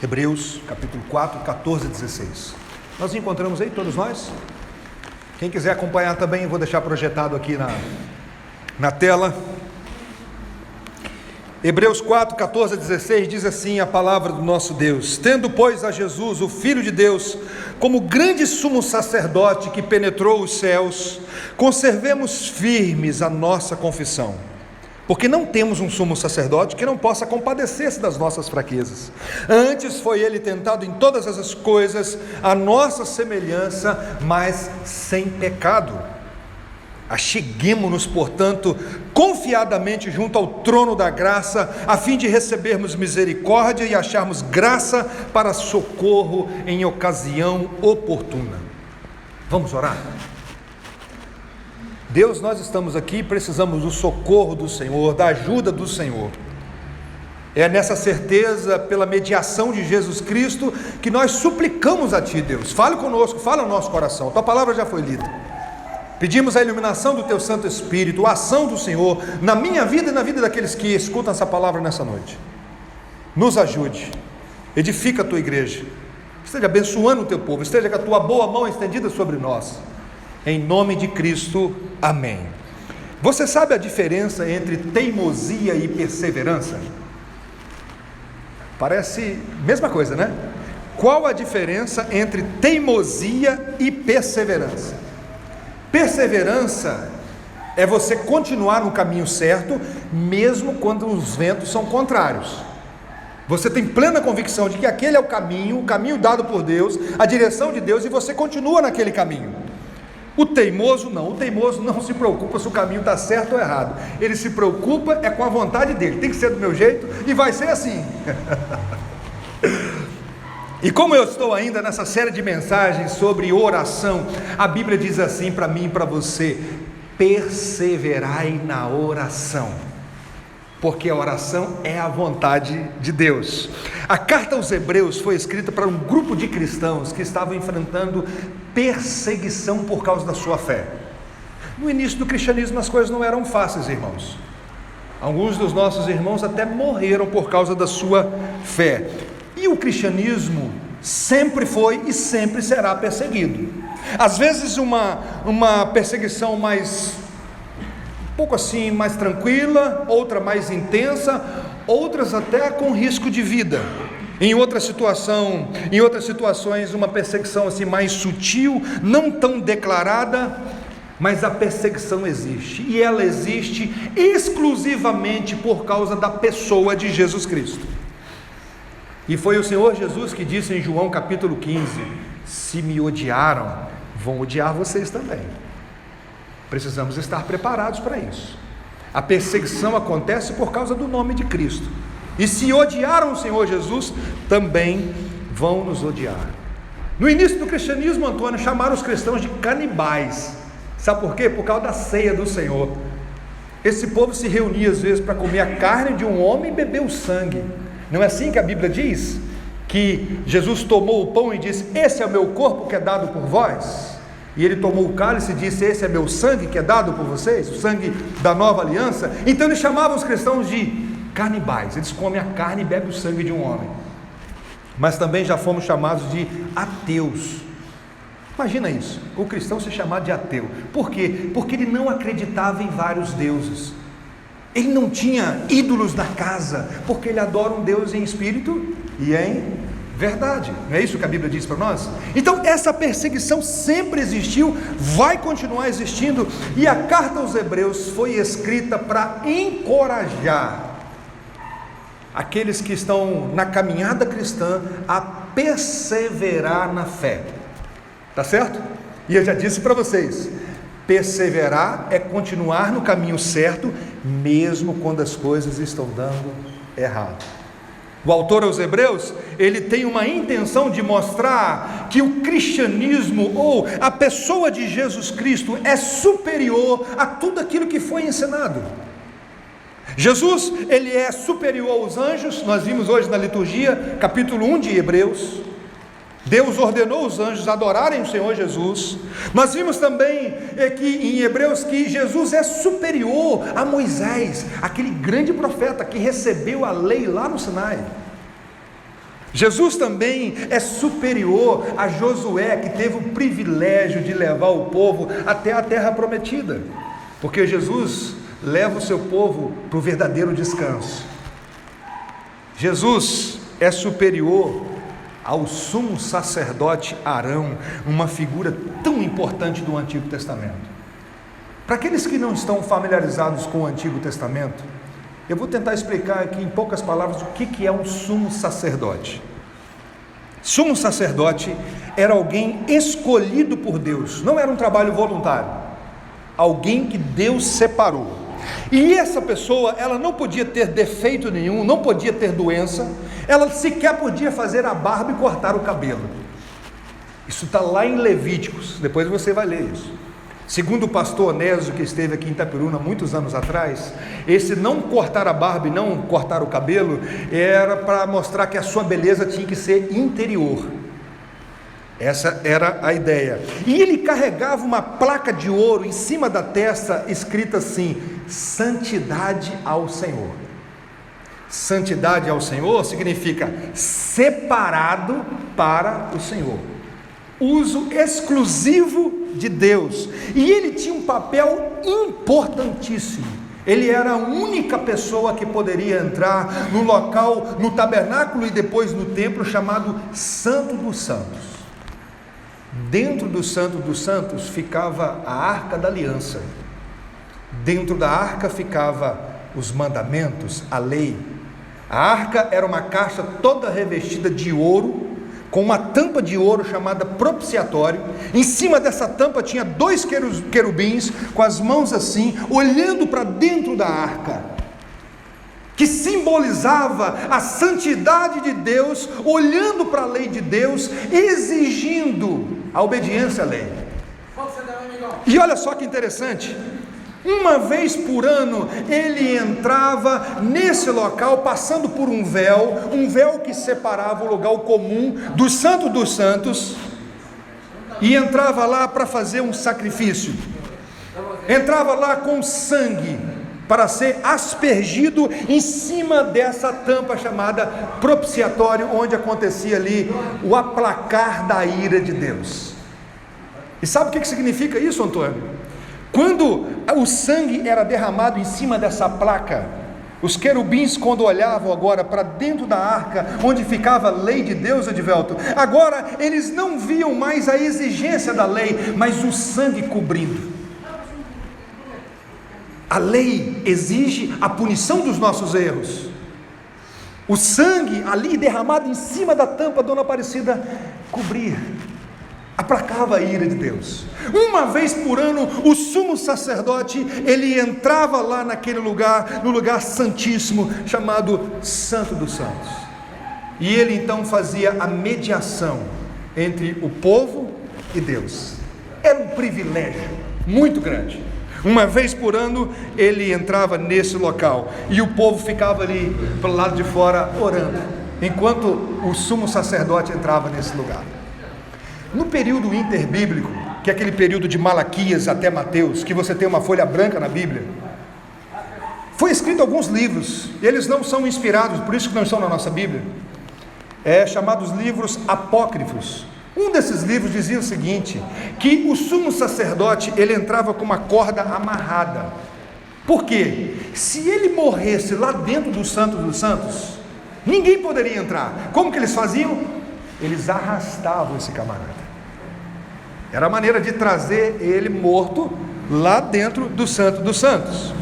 Hebreus, capítulo 4, 14 e 16. Nós encontramos aí, todos nós? Quem quiser acompanhar também, eu vou deixar projetado aqui na tela. Hebreus 4, 14 a 16 diz assim a palavra do nosso Deus: tendo, pois, a Jesus, o Filho de Deus, como grande sumo sacerdote que penetrou os céus, conservemos firmes a nossa confissão, porque não temos um sumo sacerdote que não possa compadecer-se das nossas fraquezas. Antes foi ele tentado em todas essas coisas, a nossa semelhança, mas sem pecado. Acheguemo-nos, portanto, confiadamente junto ao trono da graça, a fim de recebermos misericórdia e acharmos graça para socorro em ocasião oportuna. Vamos orar? Deus, nós estamos aqui, precisamos do socorro do Senhor, da ajuda do Senhor. É nessa certeza, pela mediação de Jesus Cristo, que nós suplicamos a Ti, Deus. Fale conosco, fala no nosso coração. Tua palavra já foi lida. Pedimos a iluminação do Teu Santo Espírito, a ação do Senhor, na minha vida e na vida daqueles que escutam essa palavra nessa noite. Nos ajude, edifica a Tua igreja, esteja abençoando o Teu povo, esteja com a Tua boa mão estendida sobre nós. Em nome de Cristo, amém. Você sabe a diferença entre teimosia e perseverança? Parece mesma coisa, né? Qual a diferença entre teimosia e perseverança? Perseverança é você continuar no caminho certo, mesmo quando os ventos são contrários. Você tem plena convicção de que aquele é o caminho dado por Deus, a direção de Deus, e você continua naquele caminho. O teimoso não se preocupa se o caminho está certo ou errado. Ele se preocupa com a vontade dele. Tem que ser do meu jeito e vai ser assim. E como eu estou ainda nessa série de mensagens sobre oração, a Bíblia diz assim para mim e para você: perseverai na oração, porque a oração é a vontade de Deus. A carta aos Hebreus foi escrita para um grupo de cristãos que estavam enfrentando perseguição por causa da sua fé. No início do cristianismo as coisas não eram fáceis, irmãos. Alguns dos nossos irmãos até morreram por causa da sua fé. E o cristianismo sempre foi e sempre será perseguido. Às vezes uma perseguição mais tranquila, outra mais intensa, outras até com risco de vida. Em outras situações, uma perseguição assim mais sutil, não tão declarada, mas a perseguição existe, e ela existe exclusivamente por causa da pessoa de Jesus Cristo. E foi o Senhor Jesus que disse em João capítulo 15: se me odiaram, vão odiar vocês também. Precisamos estar preparados para isso. A perseguição acontece por causa do nome de Cristo, e se odiaram o Senhor Jesus, também vão nos odiar. No início do cristianismo, Antônio, chamaram os cristãos de canibais. Sabe por quê? Por causa da ceia do Senhor. Esse povo se reunia às vezes para comer a carne de um homem e beber o sangue. Não é assim que a Bíblia diz? Que Jesus tomou o pão e disse: esse é o meu corpo que é dado por vós. E ele tomou o cálice e disse: esse é meu sangue que é dado por vocês, o sangue da nova aliança. Então eles chamavam os cristãos de canibais. Eles comem a carne e bebem o sangue de um homem. Mas também já fomos chamados de ateus. Imagina isso, o cristão se chamar de ateu. Por quê? Porque ele não acreditava em vários deuses. Ele não tinha ídolos na casa, porque ele adora um Deus em espírito e em verdade. Não é isso que a Bíblia diz para nós? Então essa perseguição sempre existiu, vai continuar existindo, e a carta aos Hebreus foi escrita para encorajar aqueles que estão na caminhada cristã a perseverar na fé. Tá certo? E eu já disse para vocês: perseverar é continuar no caminho certo, mesmo quando as coisas estão dando errado. O autor aos Hebreus, ele tem uma intenção de mostrar que o cristianismo, ou a pessoa de Jesus Cristo, é superior a tudo aquilo que foi ensinado. Jesus, ele é superior aos anjos. Nós vimos hoje na liturgia, capítulo 1 de Hebreus. Deus ordenou os anjos adorarem o Senhor Jesus. Nós vimos também que em Hebreus que Jesus é superior a Moisés, aquele grande profeta que recebeu a lei lá no Sinai. Jesus também é superior a Josué, que teve o privilégio de levar o povo até a terra prometida, porque Jesus leva o seu povo para o verdadeiro descanso. Jesus é superior ao sumo sacerdote Arão, uma figura tão importante do Antigo Testamento. Para aqueles que não estão familiarizados com o Antigo Testamento, eu vou tentar explicar aqui em poucas palavras o que é um sumo sacerdote. Sumo sacerdote era alguém escolhido por Deus, não era um trabalho voluntário, alguém que Deus separou. E essa pessoa, ela não podia ter defeito nenhum, não podia ter doença, ela sequer podia fazer a barba e cortar o cabelo. Isso está lá em Levíticos, depois você vai ler isso. Segundo o pastor Onésio, que esteve aqui em Itapiruna muitos anos atrás, esse não cortar a barba e não cortar o cabelo era para mostrar que a sua beleza tinha que ser interior. Essa era a ideia. E ele carregava uma placa de ouro em cima da testa, escrita assim: santidade ao Senhor. Santidade ao Senhor significa separado para o Senhor, uso exclusivo de Deus. E ele tinha um papel importantíssimo. Ele era a única pessoa que poderia entrar no local, no tabernáculo e depois no templo, chamado Santo dos Santos. Dentro do Santo dos Santos ficava a Arca da Aliança. Dentro da arca ficava os mandamentos, a lei. A arca era uma caixa toda revestida de ouro, com uma tampa de ouro chamada propiciatório. Em cima dessa tampa tinha 2 querubins com as mãos assim, olhando para dentro da arca, que simbolizava a santidade de Deus, olhando para a lei de Deus, exigindo a obediência à lei. E olha só que interessante, uma vez por ano ele entrava nesse local, passando por um véu que separava o lugar comum do Santo dos Santos, e entrava lá para fazer um sacrifício, entrava lá com sangue para ser aspergido em cima dessa tampa chamada propiciatório, onde acontecia ali o aplacar da ira de Deus. E sabe o que significa isso, Antônio? Quando o sangue era derramado em cima dessa placa, os querubins, quando olhavam agora para dentro da arca, onde ficava a lei de Deus, Edivelto, agora eles não viam mais a exigência da lei, mas o sangue cobrindo. A lei exige a punição dos nossos erros. O sangue ali derramado em cima da tampa, Dona Aparecida, cobria, aplacava a ira de Deus. Uma vez por ano, o sumo sacerdote, ele entrava lá naquele lugar, no lugar santíssimo, chamado Santo dos Santos. E ele então fazia a mediação entre o povo e Deus. Era um privilégio muito grande. Uma vez por ano ele entrava nesse local e o povo ficava ali pelo lado de fora orando, enquanto o sumo sacerdote entrava nesse lugar. No período interbíblico, que é aquele período de Malaquias até Mateus, que você tem uma folha branca na Bíblia, foi escrito alguns livros, eles não são inspirados, por isso que não estão na nossa Bíblia, chamados livros apócrifos. Um desses livros dizia o seguinte, que o sumo sacerdote, ele entrava com uma corda amarrada. Por quê? Se ele morresse lá dentro do Santo dos Santos, ninguém poderia entrar. Como que eles faziam? Eles arrastavam esse camarada. Era a maneira de trazer ele morto lá dentro do Santo dos Santos.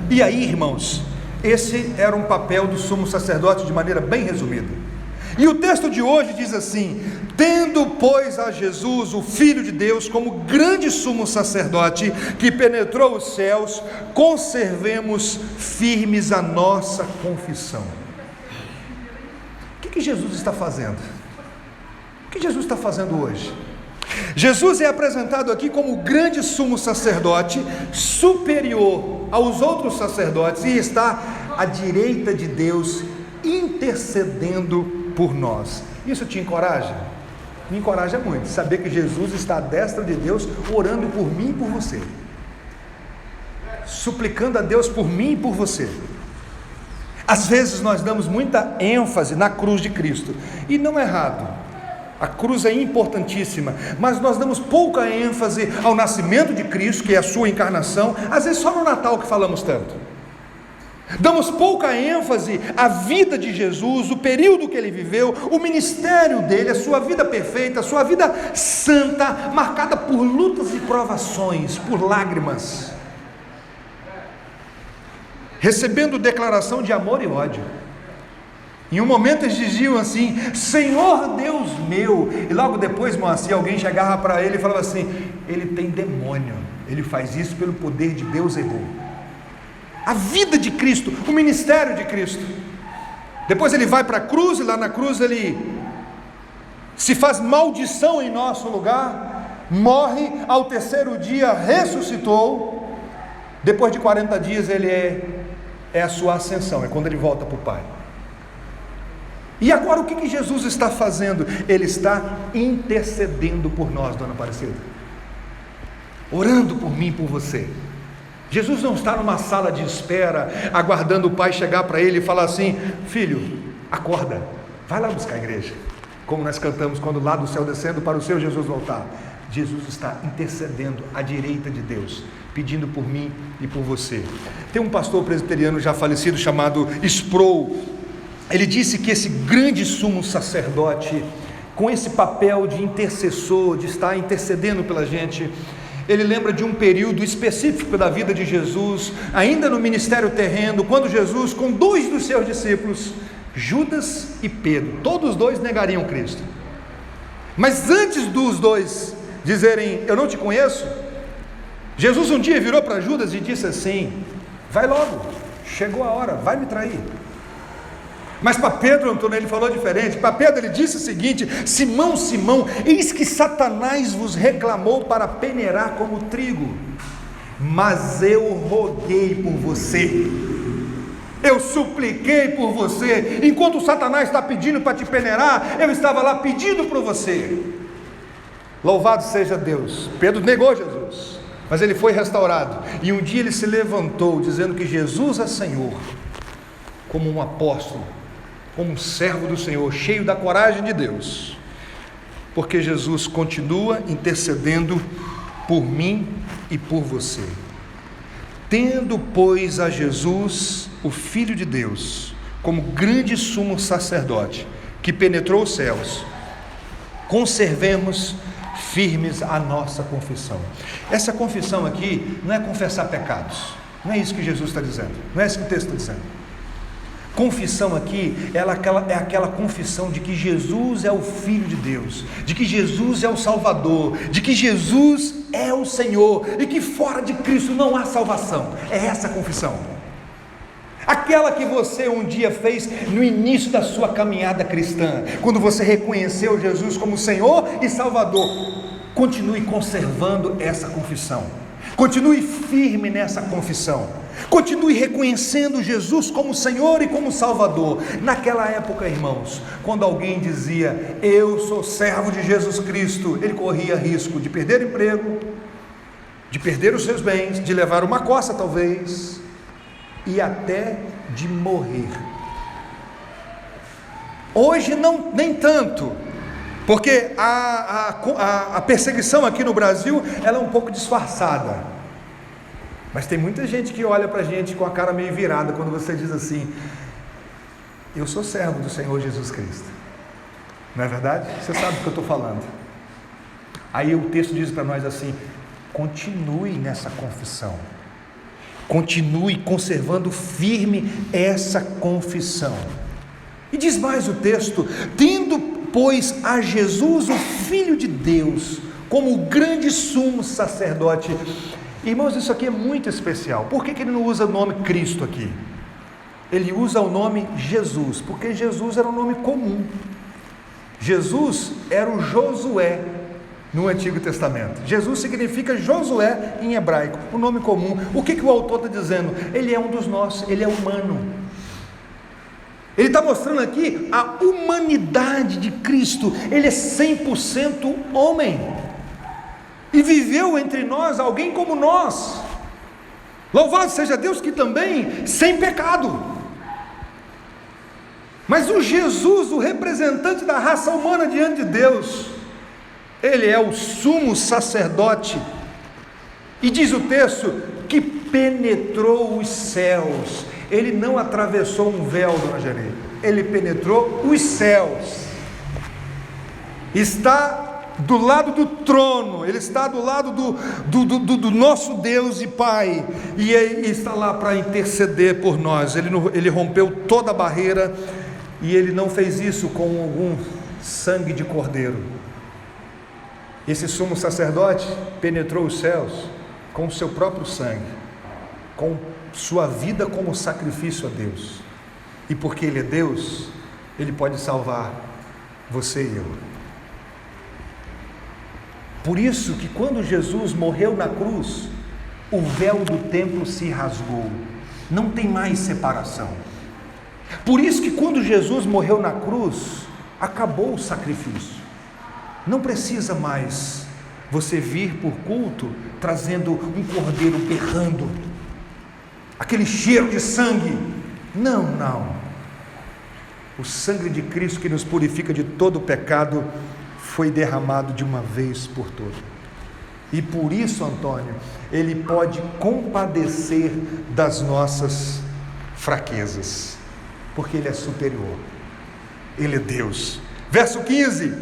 E aí, irmãos, esse era um papel do sumo sacerdote de maneira bem resumida. E o texto de hoje diz assim: tendo, pois, a Jesus, o Filho de Deus, como grande sumo sacerdote que penetrou os céus, conservemos firmes a nossa confissão. O que Jesus está fazendo? O que Jesus está fazendo hoje? Jesus é apresentado aqui como o grande sumo sacerdote, superior aos outros sacerdotes, e está à direita de Deus, intercedendo por nós. Isso te encoraja? Me encoraja muito, saber que Jesus está à destra de Deus, orando por mim e por você, suplicando a Deus por mim e por você. Às vezes nós damos muita ênfase na cruz de Cristo, e não é errado, a cruz é importantíssima, mas nós damos pouca ênfase ao nascimento de Cristo, que é a sua encarnação. Às vezes só no Natal que falamos tanto. Damos pouca ênfase à vida de Jesus, o período que ele viveu, o ministério dele, a sua vida perfeita, a sua vida santa, marcada por lutas e provações, por lágrimas, recebendo declaração de amor e ódio. Em um momento eles diziam assim: Senhor Deus meu, e logo depois, Moacir, alguém chegava para ele e falava assim: ele tem demônio, ele faz isso pelo poder de Beelzebul. A vida de Cristo, o ministério de Cristo. Depois ele vai para a cruz, e lá na cruz ele se faz maldição em nosso lugar, morre, ao terceiro dia ressuscitou, depois de 40 dias ele é a sua ascensão, é quando ele volta para o Pai. E agora o que Jesus está fazendo? Ele está intercedendo por nós, dona Aparecida, orando por mim e por você. Jesus não está numa sala de espera, aguardando o Pai chegar para ele e falar assim: filho, acorda, vai lá buscar a igreja, como nós cantamos quando lá do céu descendo para o seu Jesus voltar. Jesus está intercedendo à direita de Deus, pedindo por mim e por você. Tem um pastor presbiteriano já falecido chamado Sproul. Ele disse que esse grande sumo sacerdote, com esse papel de intercessor, de estar intercedendo pela gente, ele lembra de um período específico da vida de Jesus, ainda no ministério terreno, quando Jesus, com 2 dos seus discípulos, Judas e Pedro, todos os 2 negariam Cristo. Mas antes dos 2 dizerem: eu não te conheço, Jesus um dia virou para Judas e disse assim: vai logo, chegou a hora, vai me trair. Mas para Pedro, Antônio, ele falou diferente. Para Pedro ele disse o seguinte: Simão, Simão, eis que Satanás vos reclamou para peneirar como trigo, mas eu roguei por você, eu supliquei por você. Enquanto Satanás está pedindo para te peneirar, eu estava lá pedindo por você. Louvado seja Deus. Pedro negou Jesus, mas ele foi restaurado, e um dia ele se levantou dizendo que Jesus é Senhor, como um apóstolo, como um servo do Senhor, cheio da coragem de Deus, porque Jesus continua intercedendo por mim e por você. Tendo, pois, a Jesus, o Filho de Deus, como grande sumo sacerdote, que penetrou os céus, conservemos firmes a nossa confissão. Essa confissão aqui não é confessar pecados, não é isso que Jesus está dizendo, não é isso que o texto está dizendo. Confissão aqui é aquela confissão de que Jesus é o Filho de Deus, de que Jesus é o Salvador, de que Jesus é o Senhor, e que fora de Cristo não há salvação. É essa confissão, aquela que você um dia fez no início da sua caminhada cristã, quando você reconheceu Jesus como Senhor e Salvador. Continue conservando essa confissão, continue firme nessa confissão, continue reconhecendo Jesus como Senhor e como Salvador. Naquela época, irmãos, quando alguém dizia: eu sou servo de Jesus Cristo, ele corria risco de perder o emprego, de perder os seus bens, de levar uma coça talvez, e até de morrer. Hoje não, nem tanto, porque a perseguição aqui no Brasil, ela é um pouco disfarçada. Mas tem muita gente que olha para a gente com a cara meio virada quando você diz assim: eu sou servo do Senhor Jesus Cristo. Não é verdade? Você sabe do que eu estou falando. Aí o texto diz para nós assim: continue nessa confissão, continue conservando firme essa confissão. E diz mais o texto: tendo, pois, a Jesus, o Filho de Deus, como o grande sumo sacerdote. Irmãos, isso aqui é muito especial. Por que ele não usa o nome Cristo aqui? Ele usa o nome Jesus, porque Jesus era um nome comum. Jesus era o Josué no Antigo Testamento. Jesus significa Josué em hebraico, um nome comum. O que o autor está dizendo? Ele é um dos nossos, ele é humano. Ele está mostrando aqui a humanidade de Cristo. Ele é 100% homem, e viveu entre nós alguém como nós. Louvado seja Deus, que também sem pecado. Mas o Jesus, o representante da raça humana diante de Deus, ele é o sumo sacerdote, e diz o texto, que penetrou os céus. Ele não atravessou um véu, dona Janine, ele penetrou os céus, está do lado do trono, ele está do lado do nosso Deus e Pai, e ele está lá para interceder por nós. Ele rompeu toda a barreira, e ele não fez isso com algum sangue de cordeiro. Esse sumo sacerdote penetrou os céus com o seu próprio sangue, com sua vida como sacrifício a Deus, e porque ele é Deus, ele pode salvar você e eu. Por isso que quando Jesus morreu na cruz, o véu do templo se rasgou, não tem mais separação. Por isso que quando Jesus morreu na cruz, acabou o sacrifício. Não precisa mais você vir por culto trazendo um cordeiro berrando, aquele cheiro de sangue. Não. O sangue de Cristo, que nos purifica de todo o pecado, foi derramado de uma vez por todas. E por isso, Antônio, ele pode compadecer das nossas fraquezas, porque ele é superior, ele é Deus. Verso 15: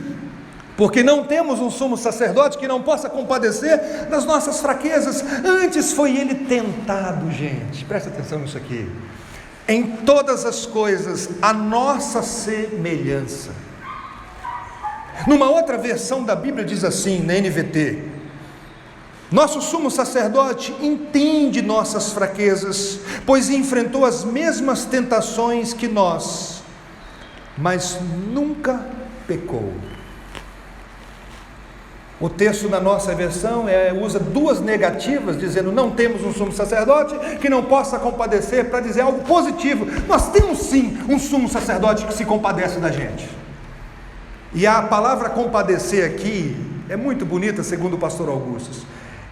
porque não temos um sumo sacerdote que não possa compadecer das nossas fraquezas, antes foi ele tentado, gente, presta atenção nisso aqui, em todas as coisas a nossa semelhança. Numa outra versão da Bíblia diz assim, na NVT: nosso sumo sacerdote entende nossas fraquezas, pois enfrentou as mesmas tentações que nós, mas nunca pecou. O texto na nossa versão usa duas negativas, dizendo não temos um sumo sacerdote que não possa compadecer, para dizer algo positivo. Nós temos sim um sumo sacerdote que se compadece da gente. E a palavra compadecer aqui é muito bonita, segundo o pastor Augusto.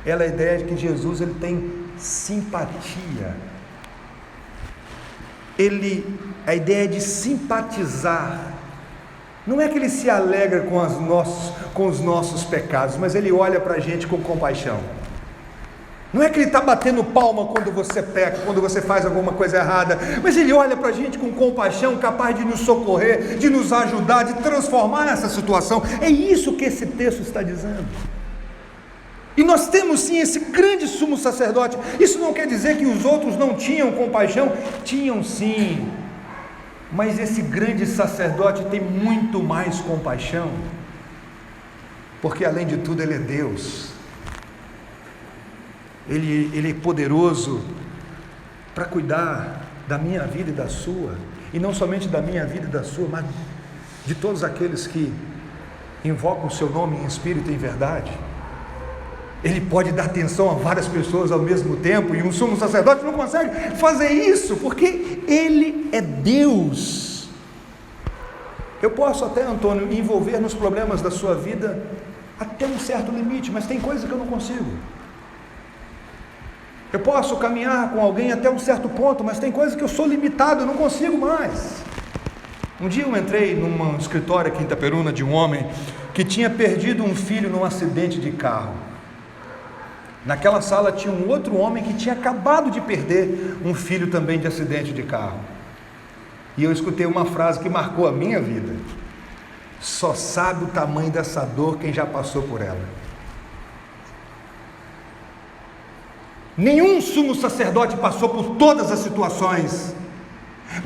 Ela é a ideia de que Jesus ele tem simpatia. A ideia de simpatizar. Não é que ele se alegra com os nossos pecados, mas ele olha para a gente com compaixão. Não é que ele está batendo palma quando você peca, quando você faz alguma coisa errada, mas ele olha para a gente com compaixão, capaz de nos socorrer, de nos ajudar, de transformar essa situação. É isso que esse texto está dizendo. E nós temos sim esse grande sumo sacerdote. Isso não quer dizer que os outros não tinham compaixão, tinham sim, mas esse grande sacerdote tem muito mais compaixão, porque além de tudo ele é Deus. Ele é poderoso para cuidar da minha vida e da sua, e não somente da minha vida e da sua, mas de todos aqueles que invocam o seu nome em espírito e em verdade. Ele pode dar atenção a várias pessoas ao mesmo tempo, e um sumo sacerdote não consegue fazer isso, porque ele é Deus. Eu posso até, Antônio, envolver nos problemas da sua vida até um certo limite, mas tem coisa que eu não consigo. Eu posso caminhar com alguém até um certo ponto, mas tem coisas que eu sou limitado, eu não consigo mais. Um dia eu entrei num escritório aqui em Itaperuna de um homem que tinha perdido um filho num acidente de carro. Naquela sala tinha um outro homem que tinha acabado de perder um filho também de acidente de carro. E eu escutei uma frase que marcou a minha vida: só sabe o tamanho dessa dor quem já passou por ela. Nenhum sumo sacerdote passou por todas as situações,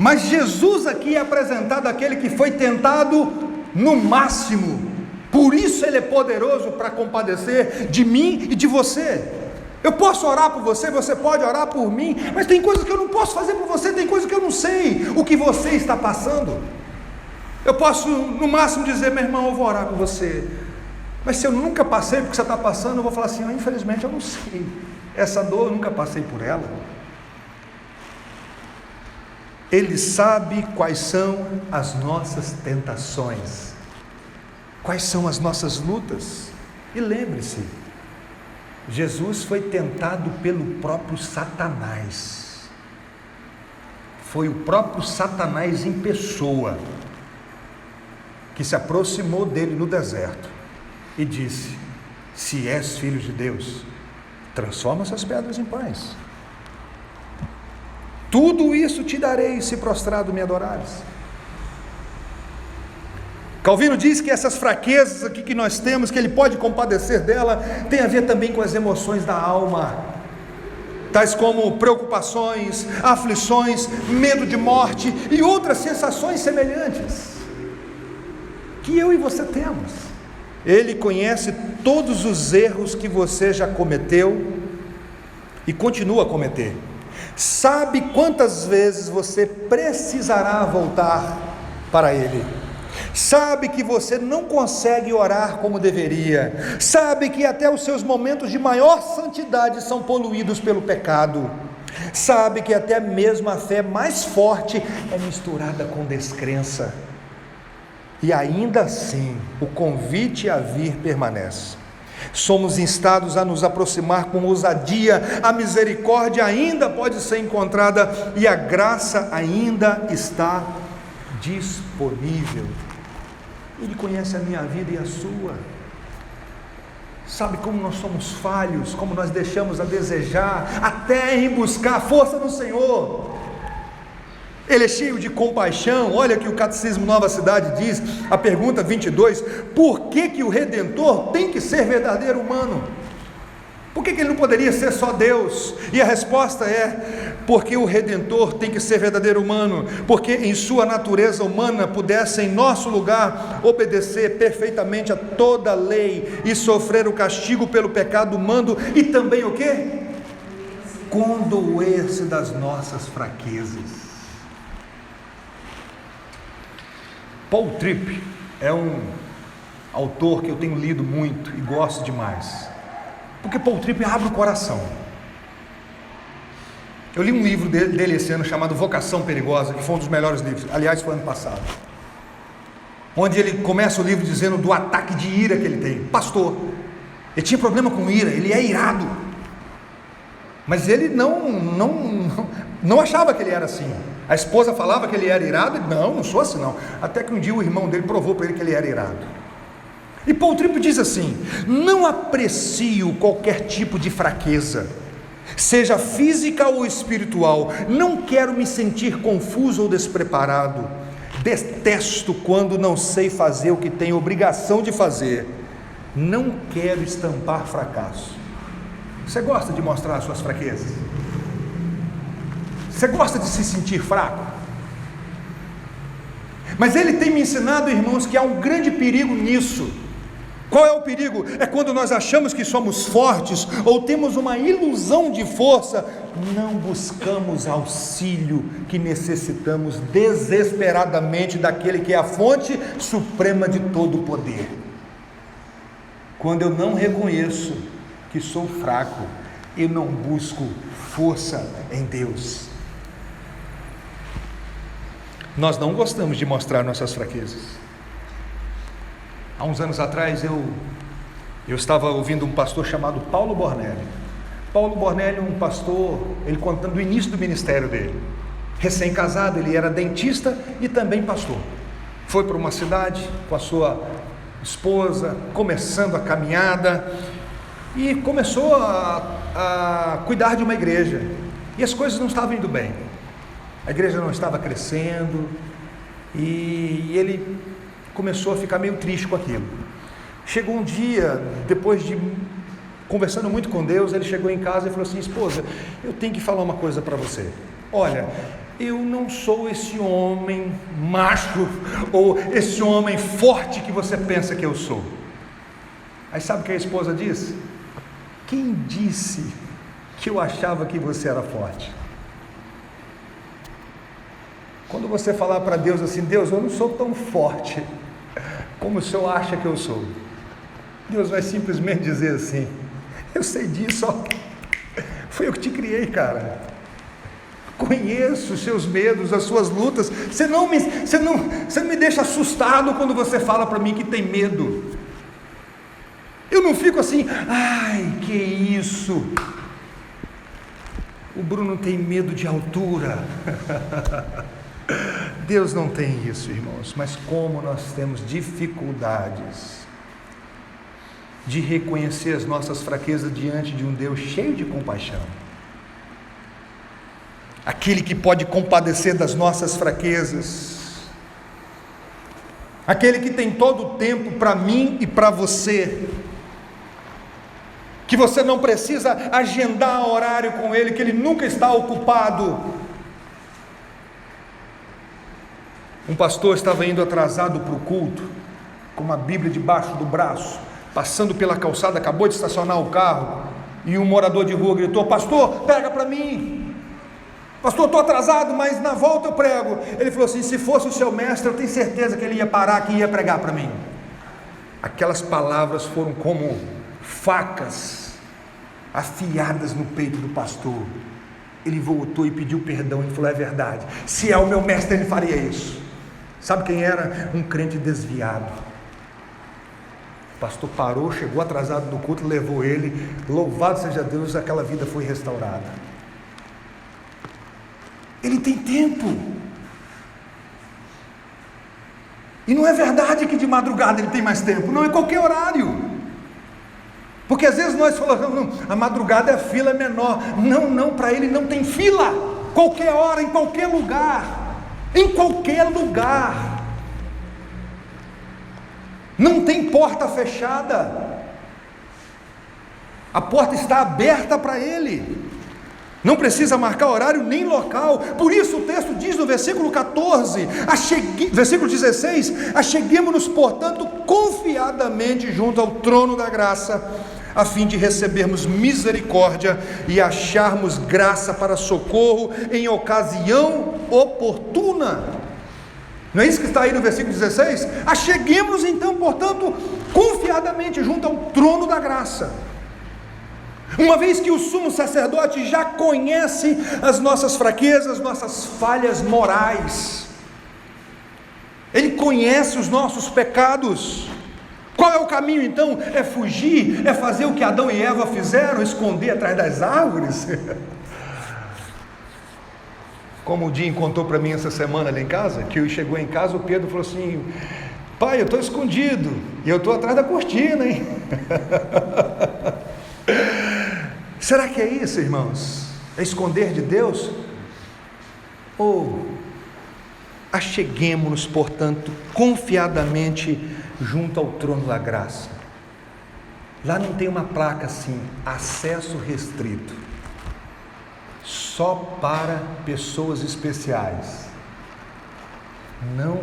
mas Jesus aqui é apresentado aquele que foi tentado no máximo. Por isso ele é poderoso para compadecer de mim e de você. Eu posso orar por você, você pode orar por mim, mas tem coisas que eu não posso fazer por você, tem coisas que eu não sei o que você está passando. Eu posso no máximo dizer: meu irmão, eu vou orar com você, mas se eu nunca passei porque você está passando, eu vou falar assim: infelizmente eu não sei, essa dor eu nunca passei por ela. Ele sabe quais são as nossas tentações, quais são as nossas lutas. E lembre-se, Jesus foi tentado pelo próprio Satanás. foi o próprio Satanás em pessoa que se aproximou dele no deserto e disse: se és filho de Deus, transforma essas pedras em pães. Tudo isso te darei se prostrado me adorares. Calvino diz que essas fraquezas aqui que nós temos, que ele pode compadecer dela, tem a ver também com as emoções da alma, tais como preocupações, aflições, medo de morte e outras sensações semelhantes, que eu e você temos. Ele conhece todos os erros que você já cometeu e continua a cometer, sabe quantas vezes você precisará voltar para Ele, sabe que você não consegue orar como deveria, sabe que até os seus momentos de maior santidade são poluídos pelo pecado, sabe que até mesmo a fé mais forte é misturada com descrença, e ainda assim o convite a vir permanece. Somos instados a nos aproximar com ousadia, a misericórdia ainda pode ser encontrada e a graça ainda está disponível. Ele conhece a minha vida e a sua, sabe como nós somos falhos, como nós deixamos a desejar, até em buscar a força no Senhor. Ele é cheio de compaixão. Olha que o Catecismo Nova Cidade diz, a pergunta 22, por que o Redentor tem que ser verdadeiro humano? Por que ele não poderia ser só Deus? E a resposta é, porque o Redentor tem que ser verdadeiro humano, porque em sua natureza humana pudesse em nosso lugar obedecer perfeitamente a toda a lei e sofrer o castigo pelo pecado humano e também o quê? Condoer-se das nossas fraquezas. Paul Tripp é um autor que eu tenho lido muito e gosto demais, porque Paul Tripp abre o coração. Eu li um livro dele esse ano chamado Vocação Perigosa, que foi um dos melhores livros, aliás foi ano passado, onde ele começa o livro dizendo do ataque de ira que ele tem. Pastor, ele tinha problema com ira, ele é irado, mas ele não achava que ele era assim. A esposa falava que ele era irado, e não sou assim não, até que um dia o irmão dele provou para ele que ele era irado. E Paul Tripp diz assim: não aprecio qualquer tipo de fraqueza, seja física ou espiritual, não quero me sentir confuso ou despreparado, detesto quando não sei fazer o que tenho obrigação de fazer, não quero estampar fracasso. Você gosta de mostrar as suas fraquezas? Você gosta de se sentir fraco? Mas ele tem me ensinado, irmãos, que há um grande perigo nisso. Qual é o perigo? É quando nós achamos que somos fortes ou temos uma ilusão de força, não buscamos auxílio que necessitamos desesperadamente daquele que é a fonte suprema de todo o poder. Quando eu não reconheço que sou fraco, eu não busco força em Deus. Nós não gostamos de mostrar nossas fraquezas. Há uns anos atrás eu estava ouvindo um pastor chamado Paulo Bornelli. Paulo Bornelli, um pastor, ele contando o início do ministério dele. Recém-casado, ele era dentista e também pastor. Foi para uma cidade com a sua esposa, começando a caminhada, e começou a cuidar de uma igreja. E as coisas não estavam indo bem. A igreja não estava crescendo e ele começou a ficar meio triste com aquilo. Chegou um dia, depois de conversando muito com Deus, ele chegou em casa e falou assim: esposa, eu tenho que falar uma coisa para você. Olha, eu não sou esse homem macho ou esse homem forte que você pensa que eu sou. Aí sabe o que a esposa disse? Quem disse que eu achava que você era forte? Quando você falar para Deus assim: Deus, eu não sou tão forte como o Senhor acha que eu sou, Deus vai simplesmente dizer assim: eu sei disso, ó. Foi eu que te criei, cara. Conheço os seus medos, as suas lutas. Você não me deixa assustado quando você fala para mim que tem medo. Eu não fico assim: ai, que isso. o Bruno tem medo de altura. Deus não tem isso, irmãos, mas como nós temos dificuldades de reconhecer as nossas fraquezas diante de um Deus cheio de compaixão, aquele que pode compadecer das nossas fraquezas, aquele que tem todo o tempo para mim e para você, que você não precisa agendar horário com Ele, que Ele nunca está ocupado. Um pastor estava indo atrasado para o culto, com uma Bíblia debaixo do braço, passando pela calçada, acabou de estacionar o carro, e um morador de rua gritou: pastor, prega para mim. Pastor, estou atrasado, mas na volta eu prego. Ele falou assim: se fosse o seu mestre, eu tenho certeza que ele ia parar aqui e ia pregar para mim. Aquelas palavras foram como facas afiadas no peito do pastor. Ele voltou e pediu perdão e falou: é verdade, se é o meu mestre ele faria isso. Sabe quem era? Um crente desviado. O pastor parou, chegou atrasado no culto, levou ele, louvado seja Deus, aquela vida foi restaurada. Ele tem tempo. E não é verdade que de madrugada ele tem mais tempo, não, é qualquer horário. Porque às vezes nós falamos: não, a madrugada a fila é menor. Não, para ele não tem fila. Qualquer hora, em qualquer lugar. Em qualquer lugar. Não tem porta fechada. A porta está aberta para ele. Não precisa marcar horário nem local. Por isso o texto diz no versículo 14, versículo 16: acheguemo-nos, portanto, confiadamente junto ao trono da graça, a fim de recebermos misericórdia e acharmos graça para socorro em ocasião oportuna. Não é isso que está aí no versículo 16? Acheguemo-nos então, portanto, confiadamente junto ao trono da graça. Uma vez que o sumo sacerdote já conhece as nossas fraquezas, nossas falhas morais, ele conhece os nossos pecados. Qual é o caminho então? É fugir? É fazer o que Adão e Eva fizeram? Esconder atrás das árvores? Como o Dinho contou para mim essa semana lá em casa, que chegou em casa, o Pedro falou assim: pai, eu estou escondido, e eu estou atrás da cortina, hein? Será que é isso, irmãos? É esconder de Deus? Ou acheguemo-nos, portanto, confiadamente junto ao trono da graça. Lá não tem uma placa assim: acesso restrito, só para pessoas especiais. Não.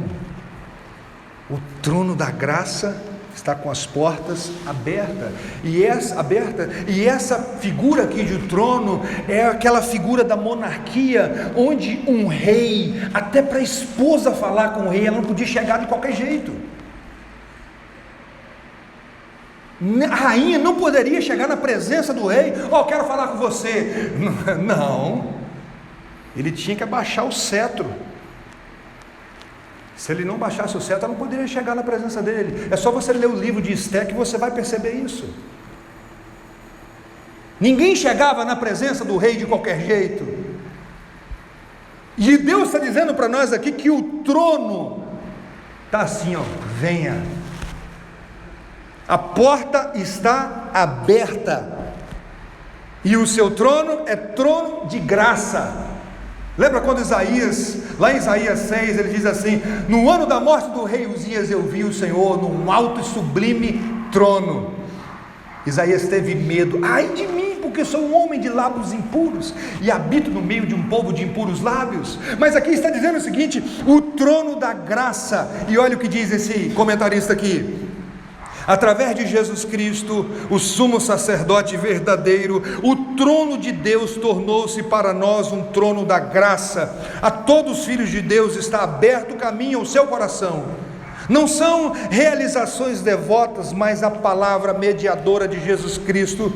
O trono da graça está com as portas abertas, e essa figura aqui de trono é aquela figura da monarquia, onde um rei, até para a esposa falar com o rei, ela não podia chegar de qualquer jeito. A rainha não poderia chegar na presença do rei: eu quero falar com você. Não, ele tinha que abaixar o cetro. Se ele não baixasse o cetro, ela não poderia chegar na presença dele. É só você ler o livro de Esté que você vai perceber isso. Ninguém chegava na presença do rei de qualquer jeito. E Deus está dizendo para nós aqui que o trono está assim, venha. A porta está aberta, e o seu trono é trono de graça. Lembra quando Isaías, lá em Isaías 6, ele diz assim: no ano da morte do rei Uzias, eu vi o Senhor num alto e sublime trono. Isaías teve medo: ai de mim, porque sou um homem de lábios impuros, e habito no meio de um povo de impuros lábios. Mas aqui está dizendo o seguinte: o trono da graça. E olha o que diz esse comentarista aqui: através de Jesus Cristo, o sumo sacerdote verdadeiro, o trono de Deus tornou-se para nós um trono da graça. A todos os filhos de Deus está aberto o caminho ao seu coração. Não são realizações devotas, mas a palavra mediadora de Jesus Cristo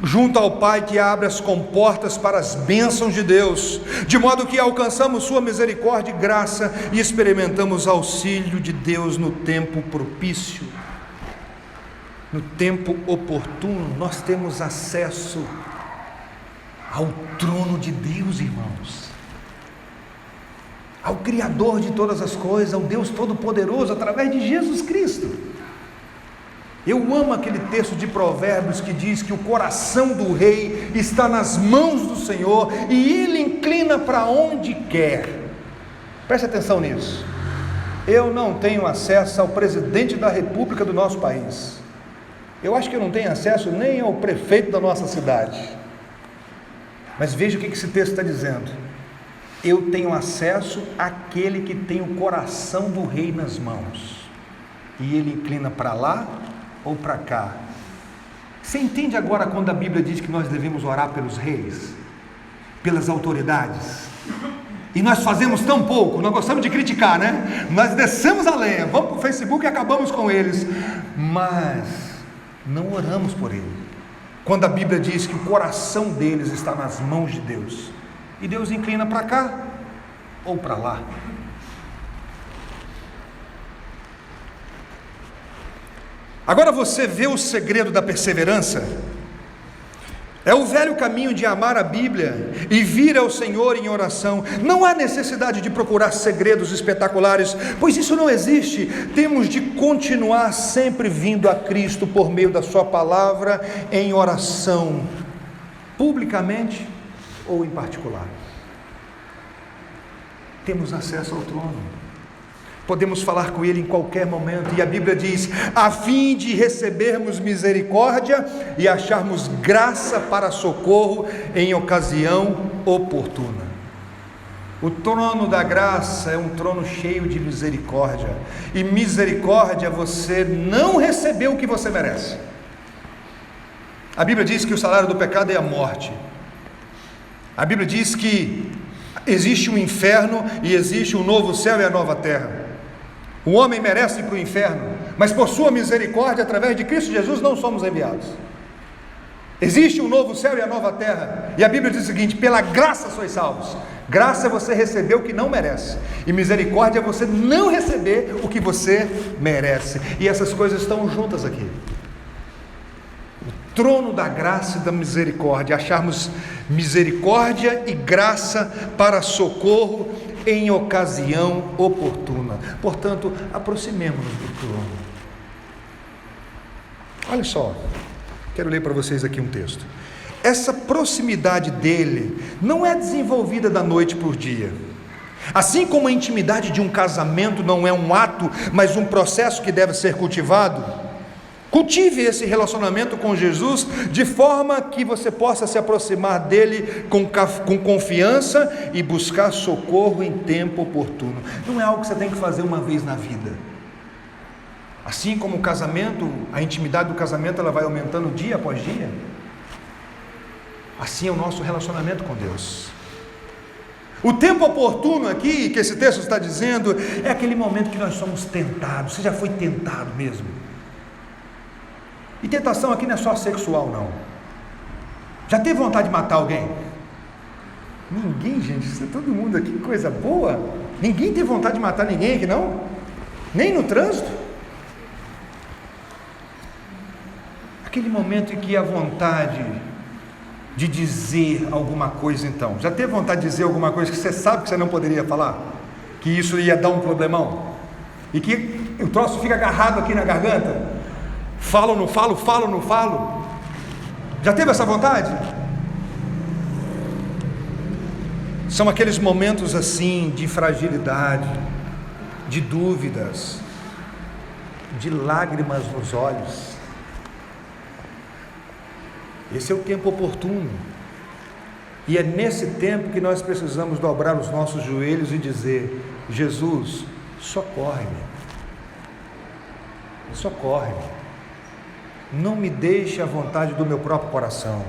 junto ao Pai, que abre as comportas para as bênçãos de Deus, de modo que alcançamos sua misericórdia e graça e experimentamos auxílio de Deus no tempo propício. No tempo oportuno, nós temos acesso ao trono de Deus, irmãos, ao Criador de todas as coisas, ao Deus Todo-Poderoso, através de Jesus Cristo. Eu amo aquele texto de Provérbios que diz que o coração do rei está nas mãos do Senhor e ele inclina para onde quer. Preste atenção nisso. Eu não tenho acesso ao presidente da República do nosso país. Eu acho que eu não tenho acesso nem ao prefeito da nossa cidade. Mas veja o que esse texto está dizendo. Eu tenho acesso àquele que tem o coração do rei nas mãos. E ele inclina para lá ou para cá. Você entende agora quando a Bíblia diz que nós devemos orar pelos reis, pelas autoridades? E nós fazemos tão pouco, nós gostamos de criticar, né? Nós descemos a lenha, vamos para o Facebook e acabamos com eles, mas não oramos por ele. Quando a Bíblia diz que o coração deles está nas mãos de Deus, e Deus inclina para cá ou para lá. Agora você vê o segredo da perseverança? É o velho caminho de amar a Bíblia e vir ao Senhor em oração. Não há necessidade de procurar segredos espetaculares, pois isso não existe. Temos de continuar sempre vindo a Cristo por meio da sua palavra em oração, publicamente ou em particular. Temos acesso ao trono. Podemos falar com Ele em qualquer momento, e a Bíblia diz, a fim de recebermos misericórdia e acharmos graça para socorro em ocasião oportuna. O trono da graça é um trono cheio de misericórdia, e misericórdia você não recebeu o que você merece. A Bíblia diz que o salário do pecado é a morte. A Bíblia diz que existe um inferno e existe um novo céu e a nova terra. O homem merece ir para o inferno, mas por sua misericórdia, através de Cristo Jesus, não somos enviados. Existe um novo céu e a nova terra, e a Bíblia diz o seguinte, pela graça sois salvos. Graça é você receber o que não merece, e misericórdia é você não receber o que você merece, e essas coisas estão juntas aqui. O trono da graça e da misericórdia, acharmos misericórdia e graça para socorro em ocasião oportuna. Portanto, aproximemo-nos do trono. Olha só, quero ler para vocês aqui um texto. Essa proximidade dele não é desenvolvida da noite para o dia. Assim como a intimidade de um casamento não é um ato, mas um processo que deve ser cultivado, cultive esse relacionamento com Jesus de forma que você possa se aproximar dele com confiança e buscar socorro em tempo oportuno. Não é algo que você tem que fazer uma vez na vida. Assim como o casamento, a intimidade do casamento ela vai aumentando dia após dia, assim é o nosso relacionamento com Deus. O tempo oportuno aqui, que esse texto está dizendo, é aquele momento que nós somos tentados. Você já foi tentado mesmo? E tentação aqui não é só sexual, não. Já teve vontade de matar alguém? Ninguém, gente, isso é todo mundo aqui, que coisa boa. Ninguém tem vontade de matar ninguém aqui, não? Nem no trânsito? Aquele momento em que a vontade de dizer alguma coisa, então. Já teve vontade de dizer alguma coisa que você sabe que você não poderia falar? Que isso ia dar um problemão? E que o troço fica agarrado aqui na garganta? Falo ou não falo, falo ou não falo? Já teve essa vontade? São aqueles momentos assim de fragilidade, de dúvidas, de lágrimas nos olhos. Esse é o tempo oportuno. E é nesse tempo que nós precisamos dobrar os nossos joelhos e dizer: Jesus, socorre-me. Socorre-me. Não me deixe à vontade do meu próprio coração.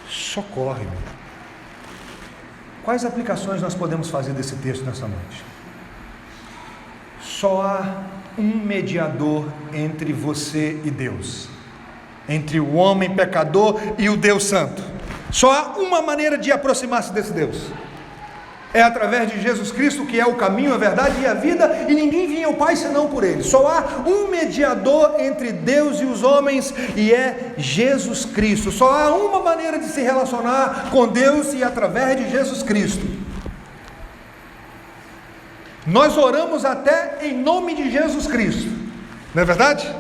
Socorre-me. Quais aplicações nós podemos fazer desse texto nessa noite? Só há um mediador entre você e Deus, entre o homem pecador e o Deus santo. Só há uma maneira de aproximar-se desse Deus. É através de Jesus Cristo que é o caminho, a verdade e a vida, e ninguém vinha ao Pai senão por Ele. Só há um mediador entre Deus e os homens, e é Jesus Cristo. Só há uma maneira de se relacionar com Deus, e através de Jesus Cristo. Nós oramos até em nome de Jesus Cristo, não é verdade?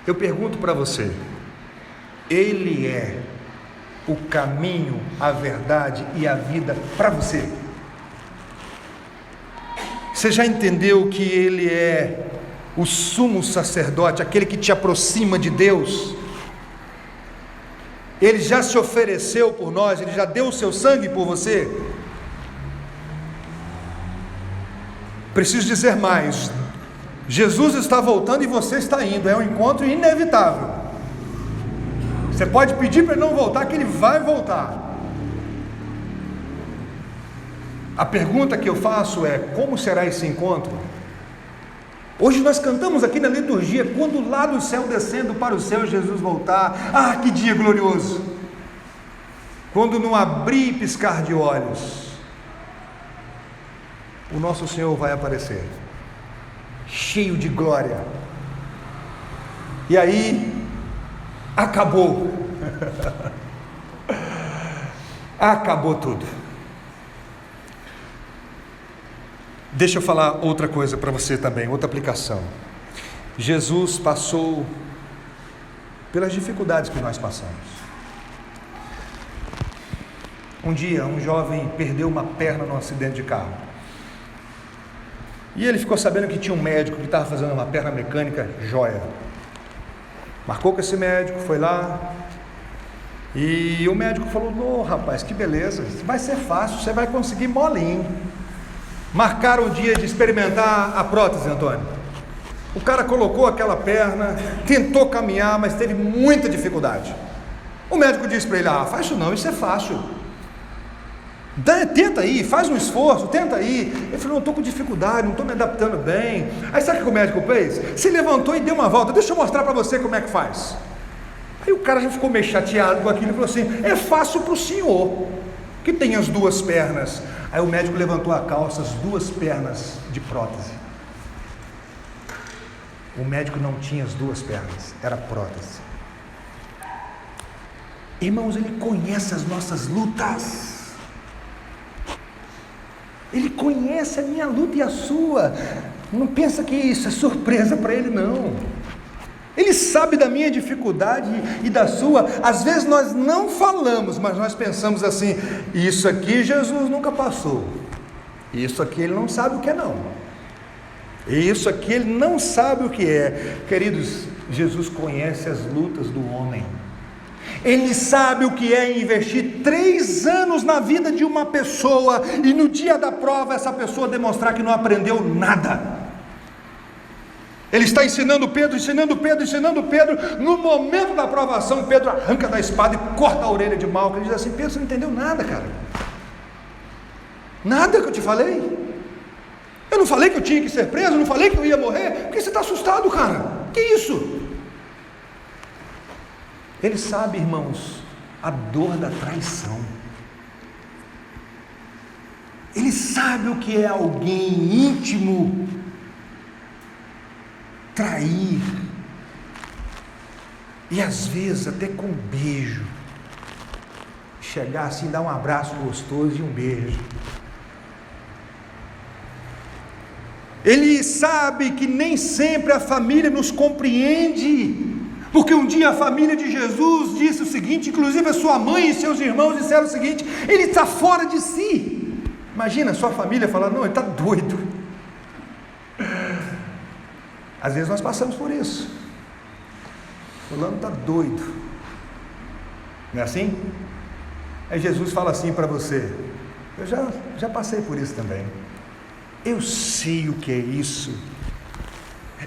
Eu pergunto para você, Ele é o caminho, a verdade e a vida para você? Você já entendeu que Ele é o sumo sacerdote, aquele que te aproxima de Deus? Ele já se ofereceu por nós, Ele já deu o seu sangue por você? Preciso dizer mais, Jesus está voltando e você está indo, é um encontro inevitável. Você pode pedir para Ele não voltar, que Ele vai voltar. A pergunta que eu faço é, como será esse encontro? Hoje nós cantamos aqui na liturgia, quando lá do céu descendo para o céu Jesus voltar. Ah, que dia glorioso! Quando não abrir e piscar de olhos, o nosso Senhor vai aparecer, cheio de glória. E aí, acabou. Acabou tudo. Deixa eu falar outra coisa para você também, outra aplicação. Jesus passou pelas dificuldades que nós passamos. Um dia, um jovem perdeu uma perna num acidente de carro. E ele ficou sabendo que tinha um médico que estava fazendo uma perna mecânica joia. Marcou com esse médico, foi lá, e o médico falou: "Ô rapaz, que beleza, vai ser fácil, você vai conseguir molinho." Marcaram o dia de experimentar a prótese, Antônio. O cara colocou aquela perna, tentou caminhar, mas teve muita dificuldade. O médico disse para ele: "Ah, faz isso não, isso é fácil. Tenta aí, faz um esforço, tenta aí." Ele falou: "Não, estou com dificuldade, não estou me adaptando bem." Aí sabe o que o médico fez? Se levantou e deu uma volta. "Deixa eu mostrar para você como é que faz." Aí o cara já ficou meio chateado com aquilo e falou assim: "É fácil para o senhor, que tem as duas pernas." Aí o médico levantou a calça, as duas pernas de prótese. O médico não tinha as duas pernas, era prótese. Irmãos, Ele conhece as nossas lutas. Ele conhece a minha luta e a sua. Não pensa que isso é surpresa para Ele, não. Ele sabe da minha dificuldade e da sua. Às vezes nós não falamos, mas nós pensamos assim: isso aqui Jesus nunca passou. Isso aqui Ele não sabe o que é, não. Isso aqui Ele não sabe o que é. Queridos, Jesus conhece as lutas do homem. Ele sabe o que é investir 3 anos na vida de uma pessoa e no dia da prova essa pessoa demonstrar que não aprendeu nada. Ele está ensinando Pedro. No momento da aprovação, Pedro arranca da espada e corta a orelha de Malco. Ele diz assim: "Pedro, você não entendeu nada, cara. Nada que eu te falei. Eu não falei que eu tinha que ser preso, eu não falei que eu ia morrer. Por que você está assustado, cara? Que isso?" Ele sabe, irmãos, a dor da traição. Ele sabe o que é alguém íntimo trair, e às vezes até com um beijo, chegar assim, dar um abraço gostoso e um beijo. Ele sabe que nem sempre a família nos compreende, porque um dia a família de Jesus disse o seguinte, inclusive a sua mãe e seus irmãos disseram o seguinte: "Ele está fora de si." Imagina a sua família falando: "Não, ele está doido." Às vezes nós passamos por isso. Fulano está doido. Não é assim? Aí Jesus fala assim para você: "Eu já passei por isso também. Eu sei o que é isso."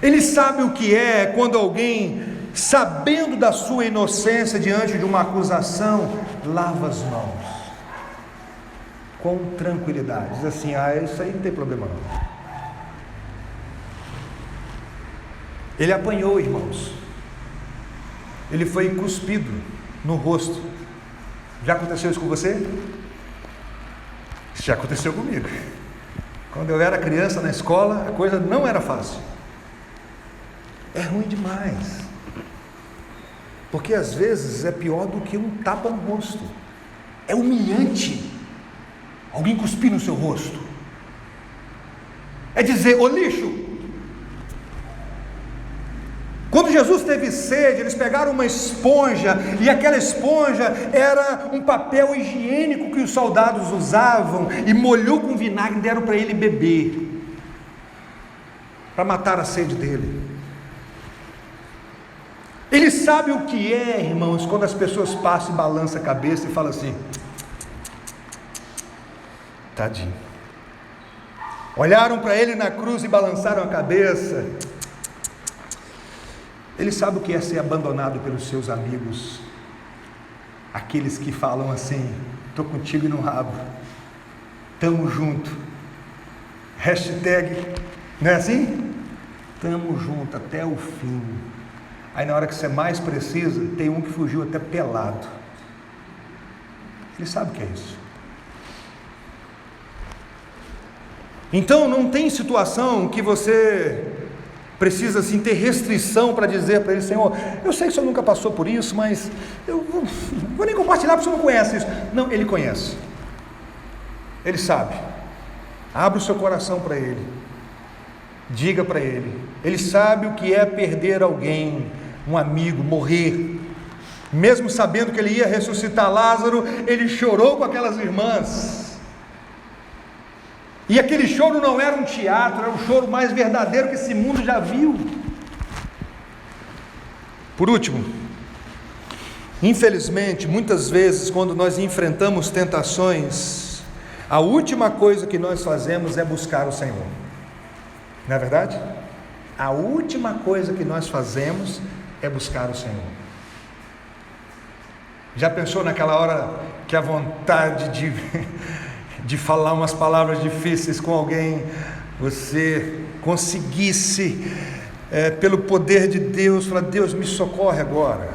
Ele sabe o que é quando alguém, sabendo da sua inocência diante de uma acusação, lava as mãos com tranquilidade, diz assim: "Ah, isso aí não tem problema não." Ele apanhou, irmãos. Ele foi cuspido no rosto. Já aconteceu isso com você? Isso já aconteceu comigo. Quando eu era criança na escola, a coisa não era fácil. É ruim demais. Porque às vezes é pior do que um tapa no rosto. É humilhante alguém cuspir no seu rosto. É dizer, ô lixo. Quando Jesus teve sede, eles pegaram uma esponja, e aquela esponja era um papel higiênico que os soldados usavam, e molhou com vinagre e deram para ele beber, para matar a sede dele. Ele sabe o que é, irmãos, quando as pessoas passam e balançam a cabeça e falam assim, tadinho. Olharam para ele na cruz e balançaram a cabeça. Ele sabe o que é ser abandonado pelos seus amigos, aqueles que falam assim, estou contigo no rabo, tamo junto, hashtag, não é assim? Tamo junto até o fim. Aí na hora que você mais precisa, tem um que fugiu até pelado. Ele sabe o que é isso. Então não tem situação que você precisa assim ter restrição para dizer para ele, Senhor, eu sei que o Senhor nunca passou por isso, mas eu não vou nem compartilhar porque o Senhor não conhece isso. Não, Ele conhece. Ele sabe. Abre o seu coração para Ele. Diga para Ele. Ele sabe o que é perder alguém, um amigo, morrer. Mesmo sabendo que Ele ia ressuscitar Lázaro, Ele chorou com aquelas irmãs. E aquele choro não era um teatro, era o choro mais verdadeiro que esse mundo já viu. Por último, infelizmente, muitas vezes, quando nós enfrentamos tentações, a última coisa que nós fazemos é buscar o Senhor. Não é verdade? A última coisa que nós fazemos é buscar o Senhor. Já pensou naquela hora que a vontade de falar umas palavras difíceis com alguém, você conseguisse, pelo poder de Deus, falar, Deus me socorre agora.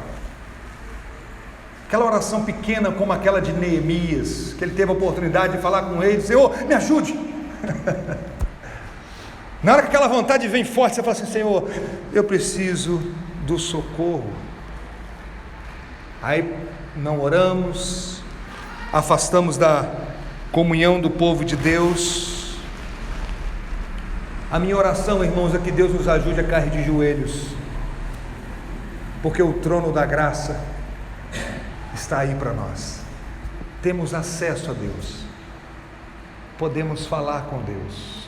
Aquela oração pequena como aquela de Neemias, que ele teve a oportunidade de falar com o rei, Senhor, me ajude. Na hora que aquela vontade vem forte, você fala assim, Senhor, eu preciso do socorro. Aí não oramos, afastamos da comunhão do povo de Deus. A minha oração, irmãos, é que Deus nos ajude a cair de joelhos, porque o trono da graça está aí para nós. Temos acesso a Deus, podemos falar com Deus.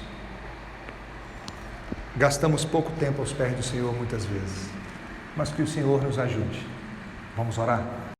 Gastamos pouco tempo aos pés do Senhor muitas vezes, mas que o Senhor nos ajude. Vamos orar?